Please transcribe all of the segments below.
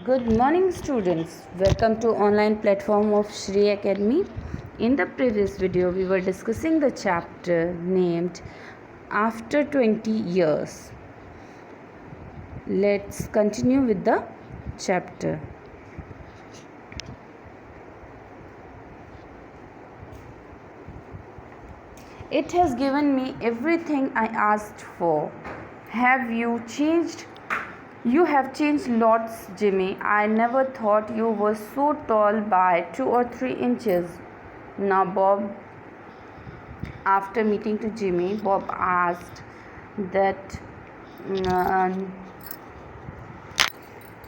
Good morning, students. Welcome to online platform of Shri Academy. In the previous video, we were discussing the chapter named After 20 Years. Let's continue with the chapter. It has given me everything I asked for. Have you changed? You have changed lots, Jimmy. I never thought you were so tall by 2 or 3 inches. Now, Bob, after meeting to Jimmy, Bob asked that uh,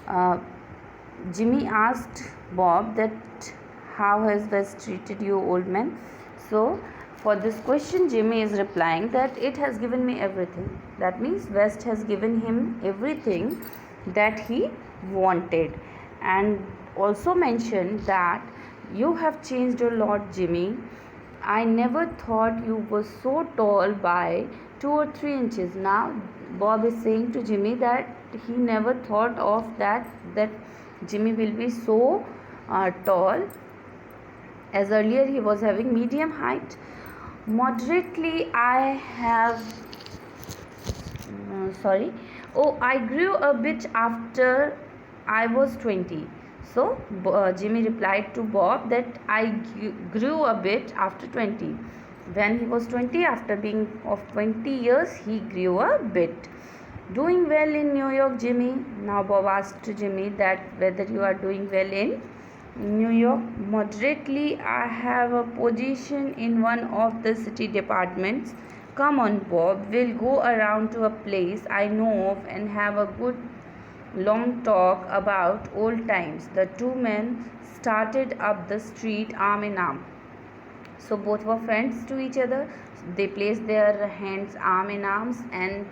uh, Jimmy asked Bob that how has West treated you, old man? So, for this question, Jimmy is replying that it has given me everything. That means West has given him everything that he wanted, and also mentioned that you have changed a lot, Jimmy. I never thought you were so tall by 2 or 3 inches. Now Bob is saying to Jimmy that he never thought of that Jimmy will be so tall, as earlier he was having medium height. Moderately, I have sorry. Oh, I grew a bit after I was 20. So Jimmy replied to Bob that I grew a bit after 20. When he was 20, after being of 20 years, he grew a bit. Doing well in New York, Jimmy? Now Bob asked to Jimmy that whether you are doing well in New York. Moderately, I have a position in one of the city departments. Come on, Bob, we'll go around to a place I know of and have a good long talk about old times. The two men started up the street arm in arm. So both were friends to each other. They placed their hands arm in arms, and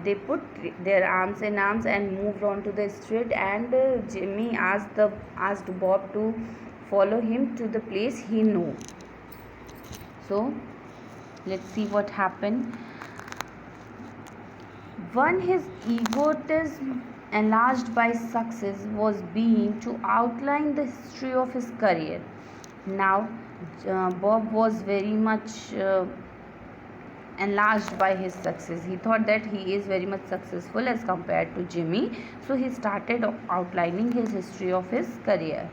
they put their arms in arms and moved on to the street. And Jimmy asked Bob to follow him to the place he knew. So let's see what happened. One, his egotism enlarged by success was being to outline the history of his career. Now Bob was very much enlarged by his success. He thought that he is very much successful as compared to Jimmy, so he started outlining his history of his career.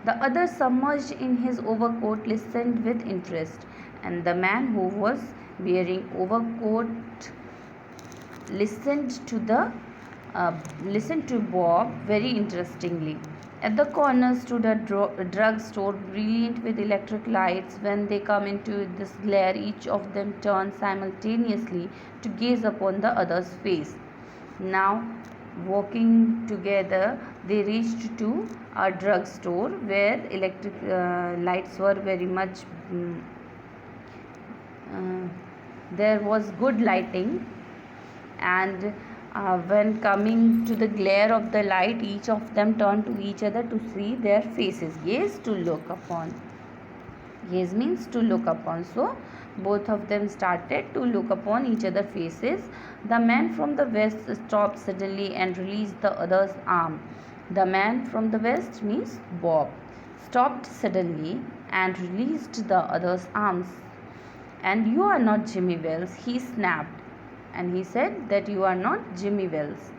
The other, submerged in his overcoat, listened with interest, and the man who was wearing overcoat listened to Bob very interestingly. At the corner stood a drug store, brilliant with electric lights. When they come into this glare, each of them turned simultaneously to gaze upon the other's face. Now, walking together, they reached to a drug store where electric lights were very much. There was good lighting, and when coming to the glare of the light, each of them turned to each other to see their faces. Gaze, to look upon. Gaze means to look upon. So both of them started to look upon each other's faces. The man from the west stopped suddenly and released the other's arm. The man from the west means Bob stopped suddenly and released the other's arms. And you are not Jimmy Wells, he snapped. And he said that you are not Jimmy Wells.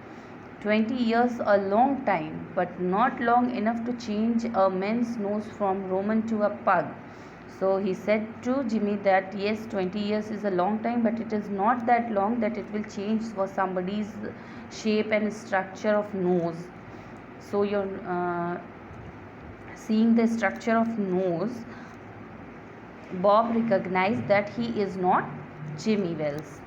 20 years a long time, but not long enough to change a man's nose from Roman to a pug. So he said to Jimmy that yes, 20 years is a long time, but it is not that long that it will change for somebody's shape and structure of nose. So you're seeing the structure of nose, Bob recognized that he is not Jimmy Wells.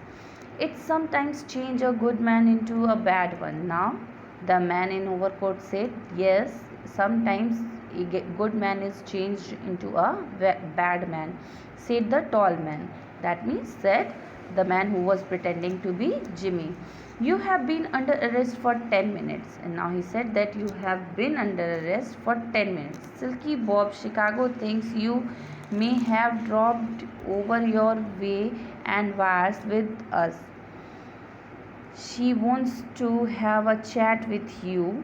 It sometimes changes a good man into a bad one. Now, the man in overcoat said, yes, sometimes a good man is changed into a bad man, said the tall man. That means, said the man who was pretending to be Jimmy. You have been under arrest for 10 minutes. And now he said that you have been under arrest for 10 minutes. Silky Bob, Chicago thinks you may have dropped over your way and wires with us. She wants to have a chat with you.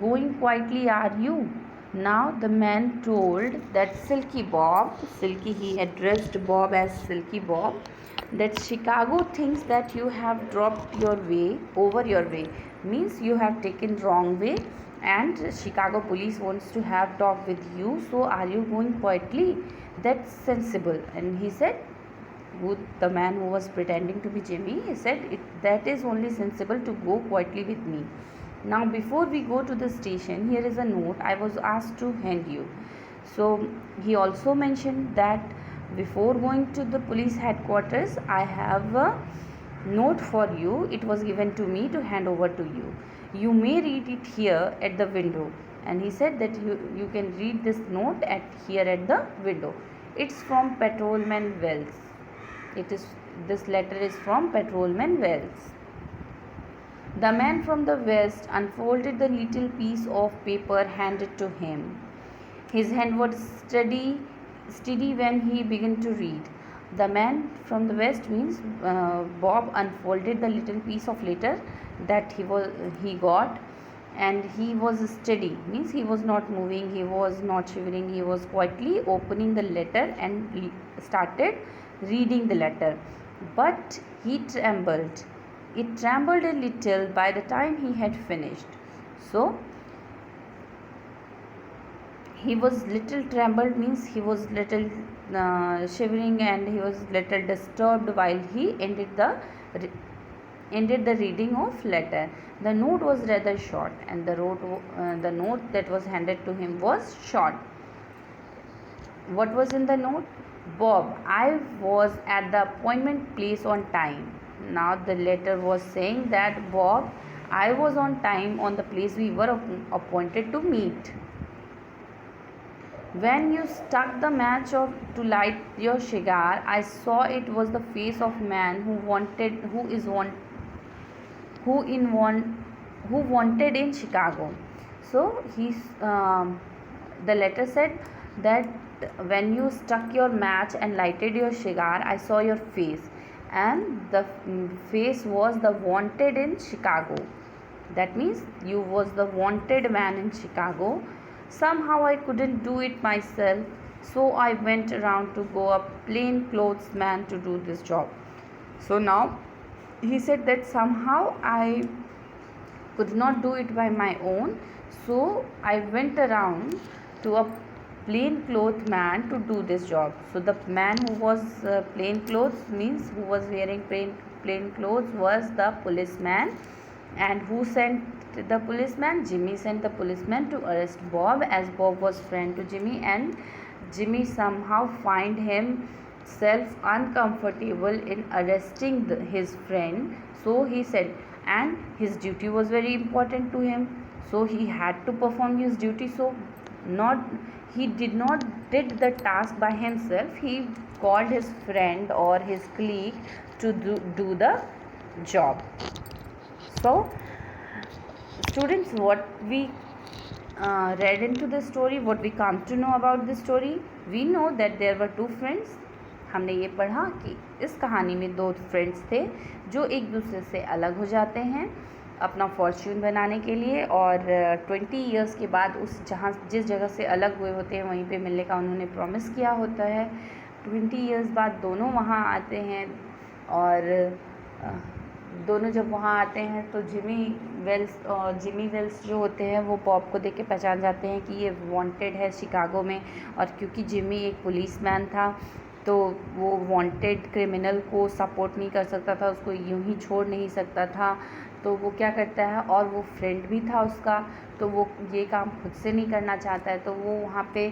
going quietly, are you? Now the man told that Silky Bob, he addressed Bob as Silky Bob, that Chicago thinks that you have dropped your way, over your way, means you have taken wrong way, and Chicago police wants to have talk with you, so are you going quietly? That's sensible. And he said, the man who was pretending to be Jimmy, he said, that is only sensible to go quietly with me. Now before we go to the station, here is a note I was asked to hand you. So he also mentioned that before going to the police headquarters, I have a note for you. It was given to me to hand over to you. You may read it here at the window. And he said that you can read this note here at the window. It's from Patrolman Wells. This letter is from Patrolman Wells. The man from the west unfolded the little piece of paper handed to him. His hand was steady when he began to read. The man from the west means Bob unfolded the little piece of letter that he got, and he was steady, means he was not moving, he was not shivering, he was quietly opening the letter and started reading the letter. But he trembled. It trembled a little by the time he had finished. So he was little trembled, means he was little shivering, and he was little disturbed while he ended the reading of letter. The note was rather short, and the note that was handed to him was short. What was in the note? Bob, I was at the appointment place on time. Now the letter was saying that, Bob, I was on time on the place we were appointed to meet. When you struck the match to light your cigar, I saw it was the face of man who wanted in Chicago. So the letter said that when you struck your match and lighted your cigar, I saw your face, and the face was the wanted in Chicago. That means you was the wanted man in Chicago. Somehow I couldn't do it myself, so I went around to go a plain clothes man to do this job. So now he said that somehow I could not do it by my own, so I went around to a plain clothes man to do this job. So the man who was plain clothes means who was wearing plain clothes was the policeman. And who sent the policeman? Jimmy sent the policeman to arrest Bob, as Bob was friend to Jimmy, and Jimmy somehow find himself uncomfortable in arresting his friend. So he said, and his duty was very important to him, so he had to perform his duty. So he did not did the task by himself. He called his friend or his colleague to do the job. So students, what we read into the story, what we come to know about this story, we know that there were two friends. हमने ये पढ़ा कि इस कहानी में दो friends थे जो एक दूसरे से अलग हो जाते हैं अपना फॉर्च्यून बनाने के लिए, और 20 इयर्स के बाद जिस जगह से अलग हुए होते हैं वहीं पे मिलने का उन्होंने प्रॉमिस किया होता है. 20 इयर्स बाद दोनों वहाँ आते हैं, और दोनों जब वहाँ आते हैं तो जिमी वेल्स जो होते हैं वो बॉब को देख के पहचान जाते हैं कि ये वांटेड है शिकागो में. और क्योंकि जिमी एक पुलिसमैन था तो वो वांटेड क्रिमिनल को सपोर्ट नहीं कर सकता था, उसको यूं ही छोड़ नहीं सकता था. तो वो क्या करता है, और वो फ्रेंड भी था उसका, तो वो ये काम खुद से नहीं करना चाहता है. तो वो वहाँ पे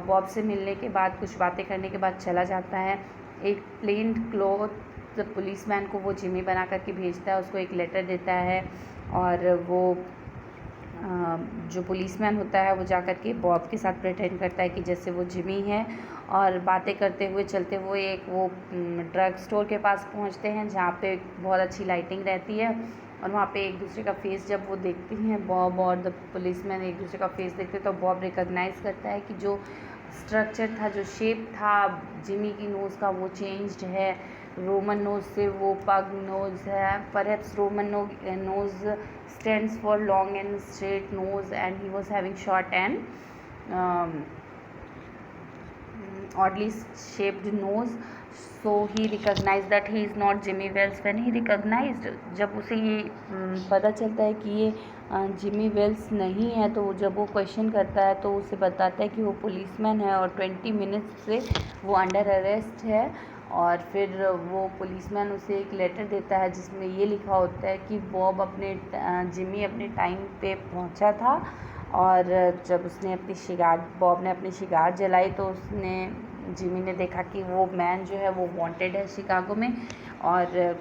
बॉब से मिलने के बाद कुछ बातें करने के बाद चला जाता है. एक प्लेन क्लॉथ पुलिसमैन को वो जिमी बना करके भेजता है, उसको एक लेटर देता है, और वो जो पुलिसमैन होता है वो जा कर के बॉब के साथ प्रिटेंड करता है कि जैसे वो जिमी है, और बातें करते हुए चलते हुए एक वो ड्रग स्टोर के पास पहुंचते हैं जहाँ पे बहुत अच्छी लाइटिंग रहती है. और वहाँ पे एक दूसरे का फेस जब वो देखते हैं, बॉब और द पुलिसमैन एक दूसरे का फेस देखते हैं, तो बॉब रिकॉग्नाइज़ करता है कि जो स्ट्रक्चर था, जो शेप था जिमी की नोज़ का, वो चेंज्ड है. रोमन नोज से वो पग नोज है. Perhaps Roman nose stands for long and straight nose, and he was having short and oddly shaped nose. So he recognized that he is not Jimmy Wells. When he recognized, जब उसे ये पता चलता है कि ये Jimmy Wales नहीं है, तो जब वो क्वेश्चन करता है तो उसे बताता है कि वो पुलिसमैन है और 20 मिनट्स से वो अंडर अरेस्ट है. और फिर वो पुलिसमैन उसे एक लेटर देता है जिसमें ये लिखा होता है कि जिमी अपने टाइम पे पहुंचा था, और जब बॉब ने अपनी शिगार जलाई तो जिमी ने देखा कि वो मैन जो है वो वांटेड है शिकागो में, और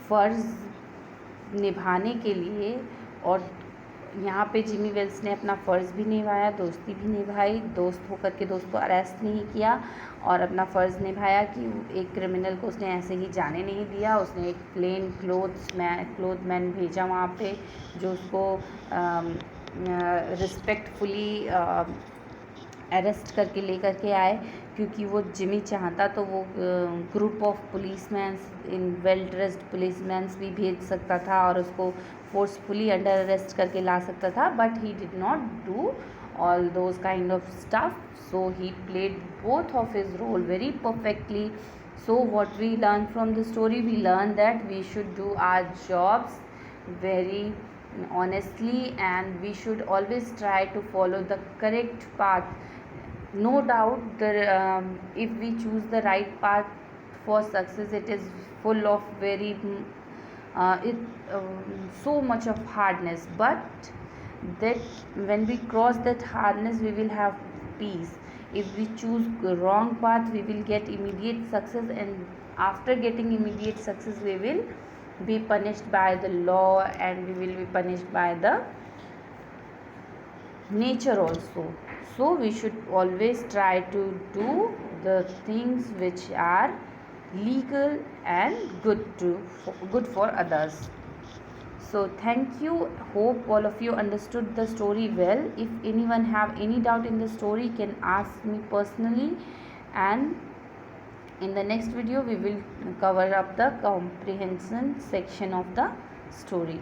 फ़र्ज़ निभाने के लिए, और यहाँ पे जिमी वेल्स ने अपना फ़र्ज़ भी निभाया, दोस्ती भी निभाई, दोस्त होकर के दोस्त को अरेस्ट नहीं किया और अपना फ़र्ज़ निभाया कि एक क्रिमिनल को उसने ऐसे ही जाने नहीं दिया. उसने एक प्लेन क्लोथ मैन भेजा वहाँ पे, जो उसको रिस्पेक्टफुली अरेस्ट करके लेकर के आए, क्योंकि वो जिमी चाहता तो वो group of policemans in well dressed policemans भी भेज सकता था और उसको फोर्सफुली अंडर अरेस्ट करके ला सकता था, but he did not do all those kind of stuff. So he played both of his role very perfectly. So what we learn from the story, we learn that we should do our jobs very honestly, and we should always try to follow the correct path. No doubt if we choose the right path for success, it is full of so much of hardness, but that when we cross that hardness we will have peace. If we choose the wrong path, we will get immediate success, and after getting immediate success we will be punished by the law, and we will be punished by the nature also. So we should always try to do the things which are legal and good for others. So thank you. Hope all of you understood the story well. If anyone have any doubt in the story, can ask me personally, and in the next video we will cover up the comprehension section of the story.